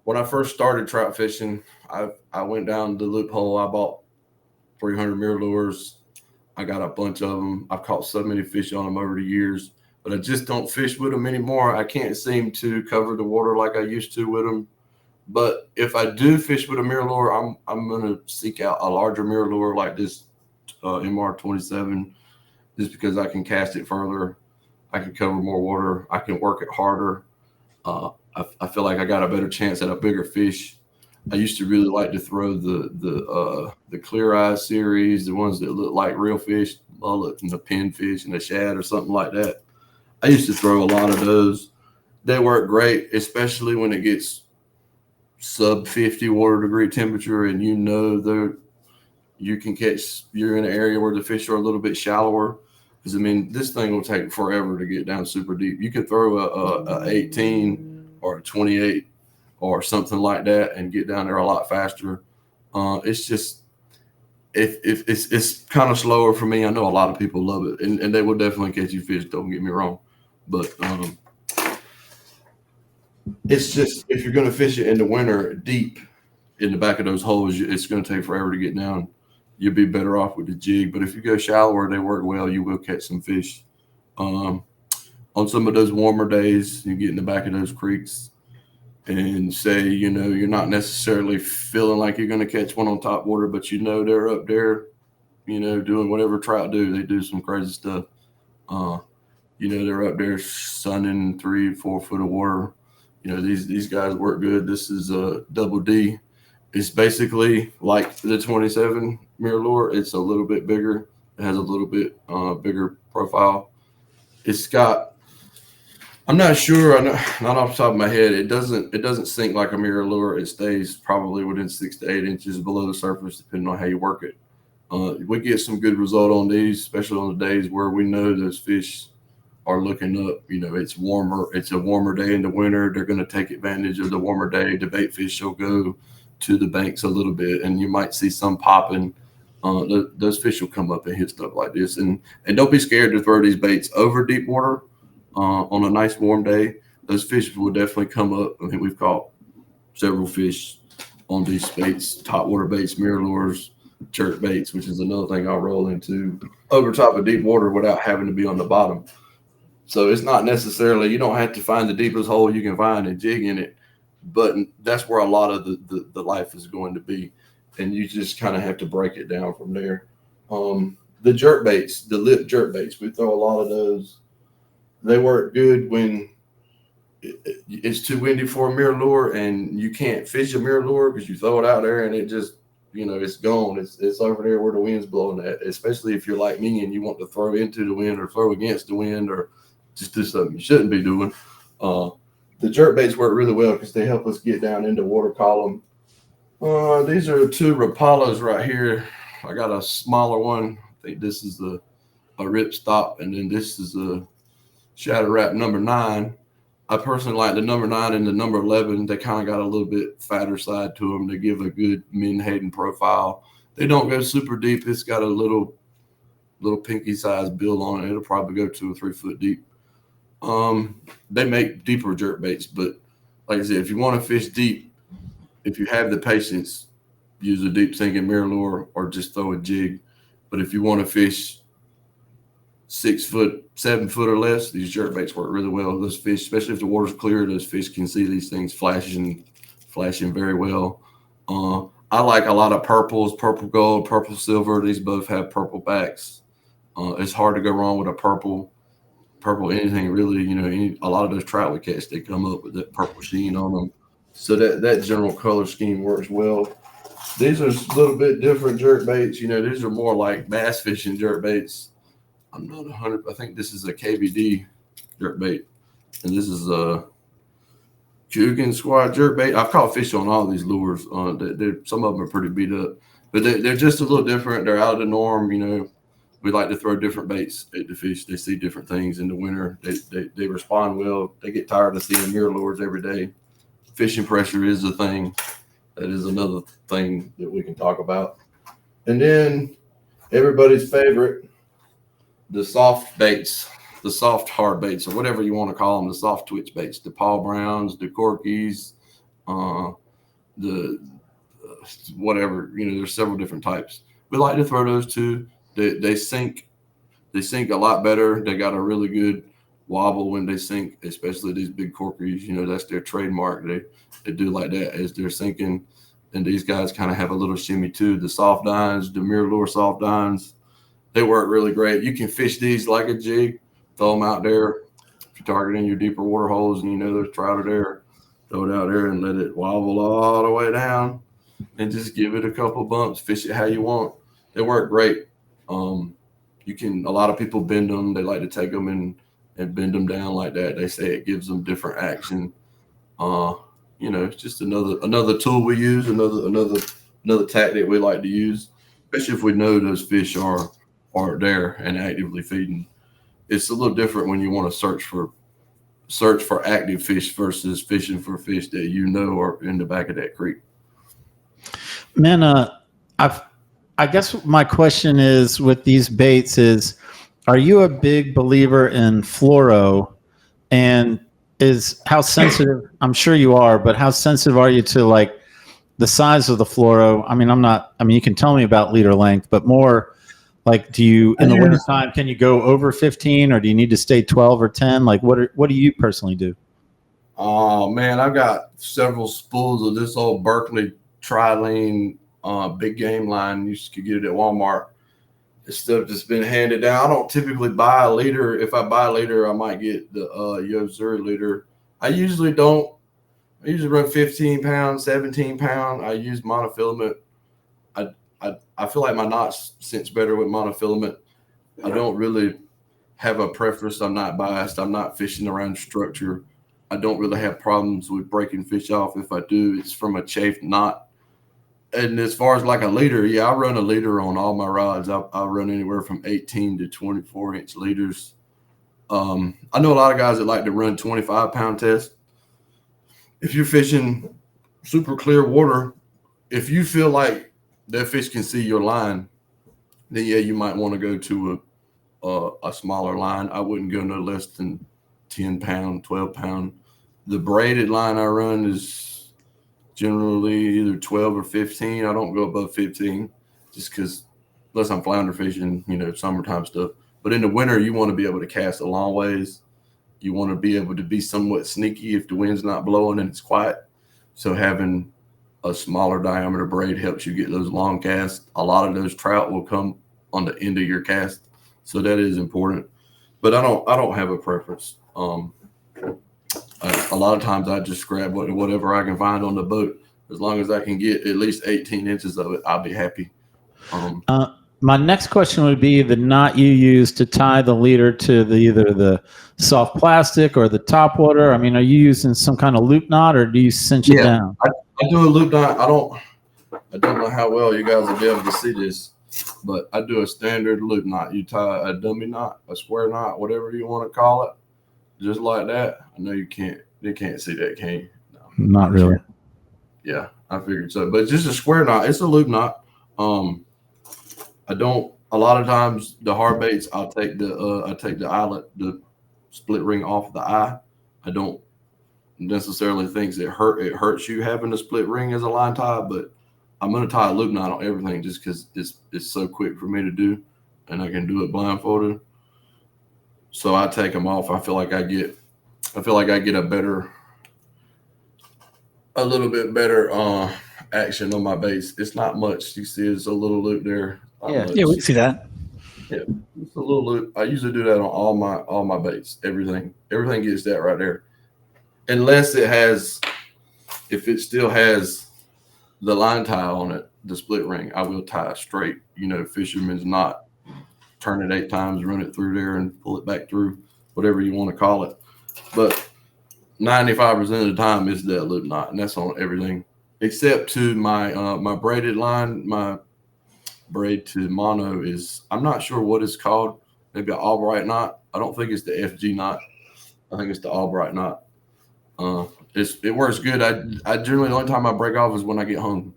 When I first started trout fishing, I went down the loophole. I bought 300 mirror lures. I got a bunch of them. I've caught so many fish on them over the years, but I just don't fish with them anymore. I can't seem to cover the water like I used to with them. But if I do fish with a mirror lure, I'm going to seek out a larger mirror lure like this MR27, just because I can cast it further. I can cover more water. I can work it harder. I feel like I got a better chance at a bigger fish. I used to really like to throw the Clear Eye series, the ones that look like real fish, mullet and the pinfish and the shad or something like that. I used to throw a lot of those. They work great, especially when it gets sub 50 water degree temperature and you're in an area where the fish are a little bit shallower. Because, this thing will take forever to get down super deep. You can throw a 18 or a 28 or something like that and get down there a lot faster. It's just, it's kind of slower for me. I know a lot of people love it, and they will definitely catch you fish, don't get me wrong. But it's just, if you're going to fish it in the winter deep in the back of those holes, it's going to take forever to get down. You'll be better off with the jig. But if you go shallower, they work well. You will catch some fish. On some of those warmer days, you get in the back of those creeks and say, you're not necessarily feeling like you're going to catch one on top water, but they're up there, doing whatever trout do. They do some crazy stuff. They're up there sunning 3-4 foot of water. These guys work good. This is a double D. It's basically like the 27 mirror lure. It's a little bit bigger. It has a little bit bigger profile. It's got, I'm not sure, not off the top of my head, it doesn't sink like a mirror lure. It stays probably within 6 to 8 inches below the surface, depending on how you work it. We get some good result on these, especially on the days where we know those fish are looking up. It's warmer. It's a warmer day in the winter. They're going to take advantage of the warmer day. The bait fish will go to the banks a little bit, and you might see some popping. Those fish will come up and hit stuff like this. And don't be scared to throw these baits over deep water on a nice warm day. Those fish will definitely come up. I think we've caught several fish on these baits, top water baits, mirror lures, jerk baits, which is another thing I'll roll into over top of deep water without having to be on the bottom. So it's not necessarily, you don't have to find the deepest hole you can find and jig in it, but that's where a lot of the life is going to be. And you just kind of have to break it down from there. The jerk baits, the lip jerk baits, we throw a lot of those. They work good when it's too windy for a mirror lure and you can't fish a mirror lure because you throw it out there and it just, it's gone. It's over there where the wind's blowing at, especially if you're like me and you want to throw into the wind or throw against the wind or just do something you shouldn't be doing. The jerk baits work really well because they help us get down into water column. These are 2 Rapalas right here. I got a smaller one. I think this is a rip stop, and then this is a Shadow Wrap number 9. I personally like the number 9 and the number 11. They kind of got a little bit fatter side to them. They give a good menhaden profile. They don't go super deep. It's got a little pinky sized bill on it. It'll probably go 2 or 3 foot deep. They make deeper jerk baits, but like I said, if you want to fish deep, if you have the patience, use a deep sinking mirror lure or just throw a jig. But if you want to fish 6 foot, 7 foot or less, these jerk baits work really well. Those fish, especially if the water's clear, those fish can see these things flashing very well. I like a lot of purples, purple gold, purple silver. These both have purple backs. It's hard to go wrong with a purple anything really. A lot of those trout we catch, they come up with that purple sheen on them. So that general color scheme works well. These are a little bit different jerk baits. These are more like bass fishing jerk baits. I'm not 100. I think this is a KBD jerk bait, and this is a Jugan Squad jerk bait. I've caught fish on all these lures. Some of them are pretty beat up, but they're just a little different. They're out of the norm. We like to throw different baits at the fish. They see different things in the winter. They respond well. They get tired of seeing mirror lures every day. Fishing pressure is a thing. That is another thing that we can talk about. And then everybody's favorite, the soft baits, the soft hard baits, or whatever you want to call them, the soft twitch baits, the Paul Browns, the Corkies, whatever. There's several different types. We like to throw those too. They sink a lot better. They got a really good wobble when they sink, especially these big Corkies. That's their trademark. They do like that as they're sinking. And these guys kind of have a little shimmy too. The soft dines, the mirror lure soft dines, they work really great. You can fish these like a jig, throw them out there. If you're targeting your deeper water holes and there's trout are there, throw it out there and let it wobble all the way down and just give it a couple bumps. Fish it how you want. They work great. A lot of people bend them. They like to take them and bend them down like that. They say it gives them different action. It's just another tool we use, another tactic we like to use, especially if we know those fish are there and actively feeding. It's a little different when you want to search for active fish versus fishing for fish that are in the back of that creek. Man, I guess my question is with these baits is, are you a big believer in fluoro, and how sensitive, I'm sure you are, but how sensitive are you to like the size of the fluoro? You can tell me about leader length, but more like, do you, in the wintertime, can you go over 15 or do you need to stay 12 or 10? Like what do you personally do? Oh man, I've got several spools of this old Berkeley Trilene big game line. You could get it at Walmart. It's stuff that's been handed down. I don't typically buy a leader. If I buy a leader, I might get the Yozuri leader. I usually run 15 pounds, 17 pound. I use monofilament. I feel like my knots sense better with monofilament. I don't really have a preference. I'm not biased. I'm not fishing around structure. I don't really have problems with breaking fish off. If I do, it's from a chafed knot. And as far as like a leader, I run a leader on all my rods. I run anywhere from 18 to 24-inch leaders. I know a lot of guys that like to run 25-pound tests. If you're fishing super clear water, if you feel like that fish can see your line, then you might want to go to a smaller line. I wouldn't go no less than 10 pound, 12 pound. The braided line I run is generally either 12 or 15. I don't go above 15. just because unless I'm flounder fishing, summertime stuff. But in the winter, you want to be able to cast a long ways. You want to be able to be somewhat sneaky if the wind's not blowing and it's quiet. So having a smaller diameter braid helps you get those long casts. A lot of those trout will come on the end of your cast, so that is important. But I don't have a preference. A lot of times I just grab whatever I can find on the boat. As long as I can get at least 18 inches of it, I'll be happy. My next question would be the knot you use to tie the leader to either the soft plastic or the top water. I mean, are you using some kind of loop knot, or do you cinch it down? I do a loop knot. I don't know how well you guys will be able to see this, but I do a standard loop knot. You tie a dummy knot, a square knot, whatever you want to call it, just like that. I know you can't see that, can you? No, not really. Yeah, I figured so. But it's just a square knot. It's a loop knot. A lot of times the hard baits, I'll take the eyelet, the split ring off the eye. I don't necessarily think it hurts you having a split ring as a line tie, but I'm going to tie a loop knot on everything just because it's so quick for me to do, and I can do it blindfolded. So I take them off. I feel like I get a little bit better action on my baits. It's not much. You see, it's a little loop there. Yeah, we can see that. Yeah, it's a little loop. I usually do that on all my baits. Everything gets that right there, unless if it still has the line tie on it, the split ring, I will tie straight. Fisherman's knot. Turn it 8 times, run it through there, and pull it back through, whatever you want to call it. But 95% of the time, it's that loop knot, and that's on everything except to my braided line. My braid to mono is, I'm not sure what it's called. Maybe an Albright knot. I don't think it's the FG knot. I think it's the Albright knot. It works good. I generally, the only time I break off is when I get home.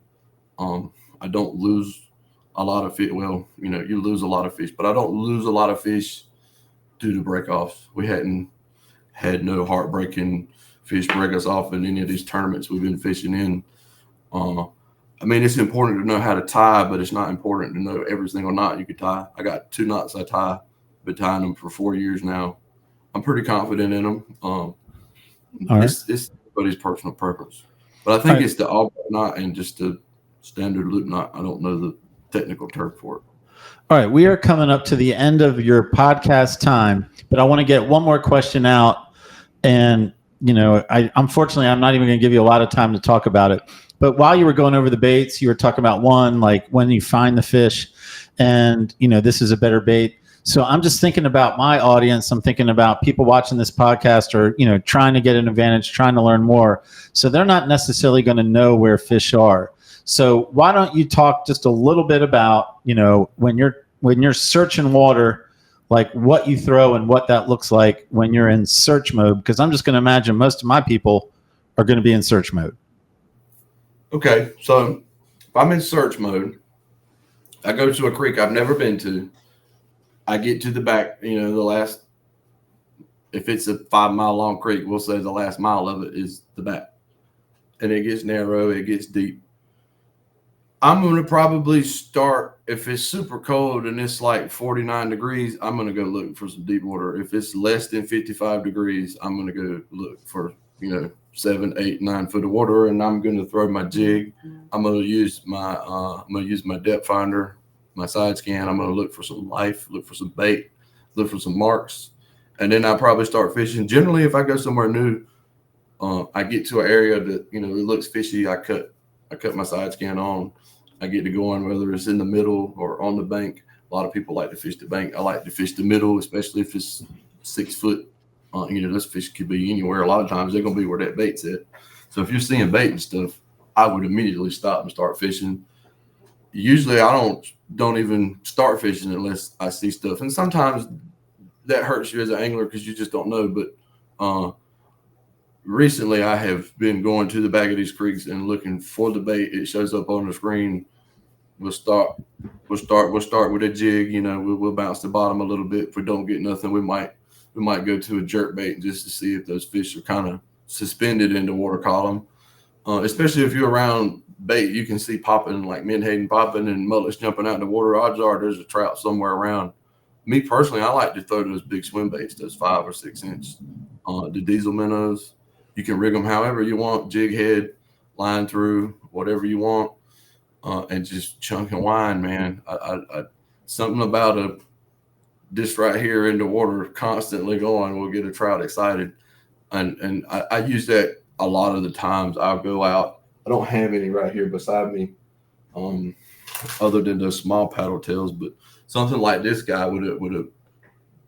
I don't lose a lot of fish. Well, you lose a lot of fish, but I don't lose a lot of fish due to break offs. We hadn't had no heartbreaking fish break us off in any of these tournaments we've been fishing in. I mean, it's important to know how to tie, but it's not important to know every single knot you could tie. I got 2 knots I tie. Been tying them for 4 years now. I'm pretty confident in them. It's everybody's personal preference, but I think it's the Albright knot and just the standard loop knot. I don't know the technical term for it. All right, we are coming up to the end of your podcast time, but I want to get one more question out. And unfortunately, I'm not even going to give you a lot of time to talk about it. But while you were going over the baits, you were talking about one, like when you find the fish, and this is a better bait. So I'm just thinking about my audience. I'm thinking about people watching this podcast, or trying to get an advantage, trying to learn more. So they're not necessarily going to know where fish are. So why don't you talk just a little bit about, when you're searching water, like what you throw and what that looks like when you're in search mode? Because I'm just going to imagine most of my people are going to be in search mode. Okay, so if I'm in search mode, I go to a creek I've never been to. I get to the back, if it's a 5-mile long creek, we'll say the last mile of it is the back. And it gets narrow, it gets deep. I'm going to probably start, if it's super cold and it's like 49 degrees, I'm going to go look for some deep water. If it's less than 55 degrees, I'm going to go look for, 7, 8, 9 foot of water, and I'm going to throw my jig. I'm going to use my depth finder, my side scan. I'm going to look for some life, look for some bait, look for some marks, and then I'll probably start fishing. Generally, if I go somewhere new, I get to an area that it looks fishy. I cut my side scan on. I get to going, whether it's in the middle or on the bank. A lot of people like to fish the bank. I like to fish the middle, especially if it's 6 foot. This fish could be anywhere. A lot of times they're going to be where that bait's at. So if you're seeing bait and stuff, I would immediately stop and start fishing. Usually I don't even start fishing unless I see stuff. And sometimes that hurts you as an angler because you just don't know. But recently I have been going to the back of these creeks and looking for the bait. It shows up on the screen. We'll start with a jig. We'll bounce the bottom a little bit. If we don't get nothing, we might go to a jerk bait just to see if those fish are kind of suspended in the water column. especially if you're around bait, you can see popping, like menhaden popping and mullets jumping out in the water. Odds are there's a trout somewhere around. Me personally, I like to throw those big swim baits, those 5 or 6 inch, the diesel minnows. You can rig them however you want, jig head, line through, whatever you want, and just chunk and wind, man. I something about this right here in the water constantly going will get a trout excited. And I use that a lot of the times. I'll go out. I don't have any right here beside me, other than those small paddle tails, but something like this guy with a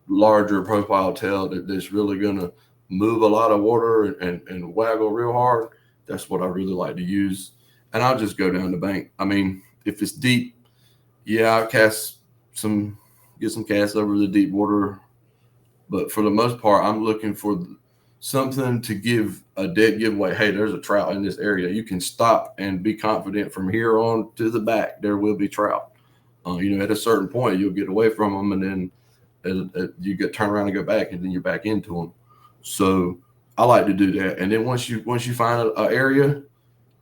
larger profile tail that's really going to move a lot of water and waggle real hard. That's what I really like to use. And I'll just go down the bank. I mean, if it's deep, yeah, I'll get some casts over the deep water. But for the most part, I'm looking for something to give a dead giveaway. Hey, there's a trout in this area. You can stop and be confident from here on to the back, there will be trout. At a certain point, you'll get away from them, and then you get turn around and go back, and then you're back into them. So I like to do that. And then once you find an area,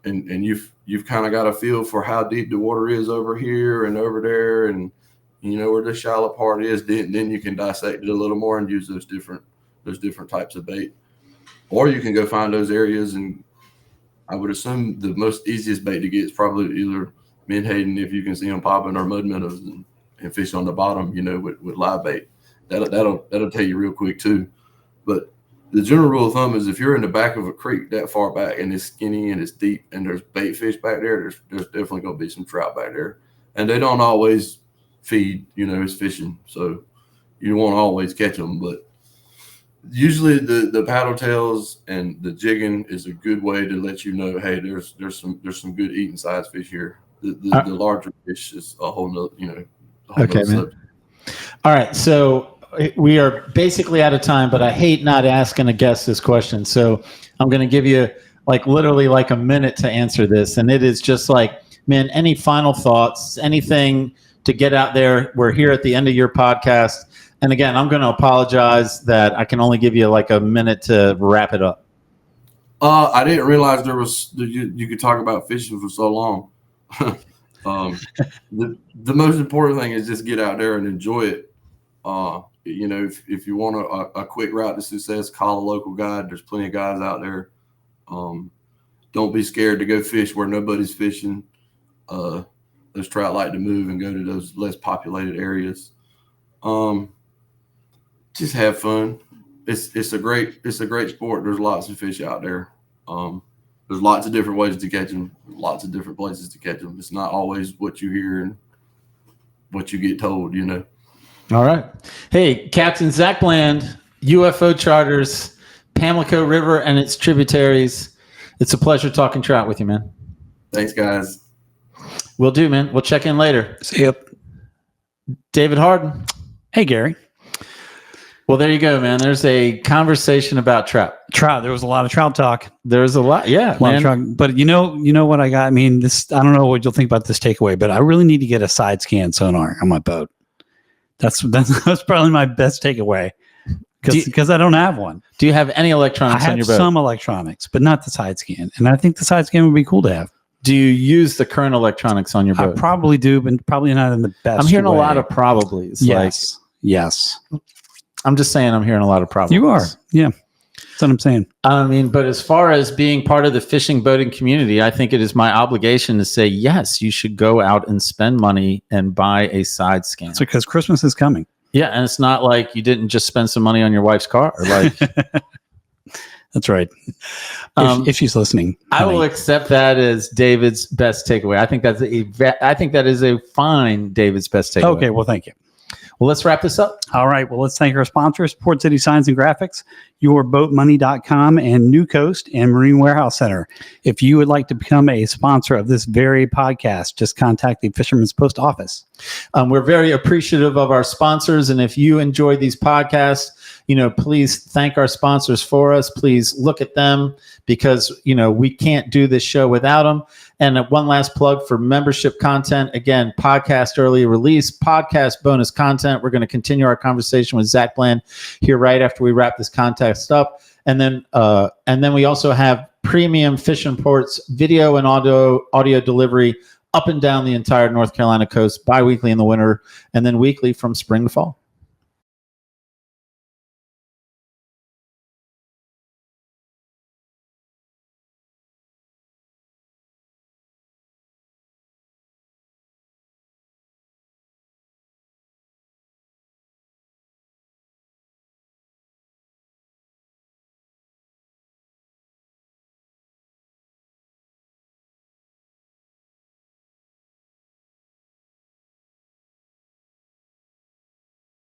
and you've kind of got a feel for how deep the water is over here and over there, and you know where the shallow part is, then you can dissect it a little more and use those different types of bait. Or you can go find those areas, and I would assume the most easiest bait to get is probably either menhaden if you can see them popping, or mud minnows and fish on the bottom, with live bait. That'll tell you real quick too. But the general rule of thumb is if you're in the back of a creek that far back and it's skinny and it's deep and there's bait fish back there, there's definitely going to be some trout back there. And they don't always feed, it's fishing. So you won't always catch them, but usually the paddle tails and the jigging is a good way to let you know, hey, there's some good eating size fish here. The larger fish is a whole nother, Okay, man. Subject. All right, so we are basically out of time, but I hate not asking a guest this question. So I'm going to give you literally a minute to answer this. And it is just man, any final thoughts, anything to get out there? We're here at the end of your podcast. And again, I'm going to apologize that I can only give you a minute to wrap it up. I didn't realize you could talk about fishing for so long. The most important thing is just get out there and enjoy it. If you want a quick route to success, call a local guide. There's plenty of guys out there. Don't be scared to go fish where nobody's fishing. Those trout like to move and go to those less populated areas. Just have fun. It's a great sport. There's lots of fish out there. There's lots of different ways to catch them, lots of different places to catch them. It's not always what you hear and what you get told, All right. Hey, Captain Zach Bland, UFO Charters, Pamlico River and its tributaries. It's a pleasure talking trout with you, man. Thanks, guys. Will do, man. We'll check in later. See you. David Harden. Hey, Gary. Well, there you go, man. There's a conversation about trout. There was a lot of trout talk. There's a lot, yeah, man. Trout. But you know what I got? I mean, I don't know what you'll think about this takeaway, but I really need to get a side scan sonar on my boat. That's probably my best takeaway because I don't have one. Do you have any electronics on your boat? I have some electronics, but not the side scan. And I think the side scan would be cool to have. Do you use the current electronics on your boat? I probably do, but probably not in the best I'm hearing way. a lot of probablys. Yes. I'm just saying I'm hearing a lot of probablys. You are. Yeah. That's what I'm saying. I mean, but as far as being part of the fishing boating community, I think it is my obligation to say, yes, you should go out and spend money and buy a side scan. It's because Christmas is coming. Yeah. And it's not like you didn't just spend some money on your wife's car. That's right. If she's listening, I will accept that as David's best takeaway. I think that is a fine David's best takeaway. Okay. Well, thank you. Well, let's wrap this up. All right. Well, let's thank our sponsors, Port City Signs and Graphics, YourBoatMoney.com, and New Coast and Marine Warehouse Center. If you would like to become a sponsor of this very podcast, just contact the Fisherman's Post office. We're very appreciative of our sponsors. And if you enjoy these podcasts, please thank our sponsors for us. Please look at them because, we can't do this show without them. And one last plug for membership content. Again, podcast early release, podcast bonus content. We're going to continue our conversation with Zach Bland here right after we wrap this contest up. And then we also have premium fishing ports, video and audio delivery up and down the entire North Carolina coast, bi-weekly in the winter, and then weekly from spring to fall.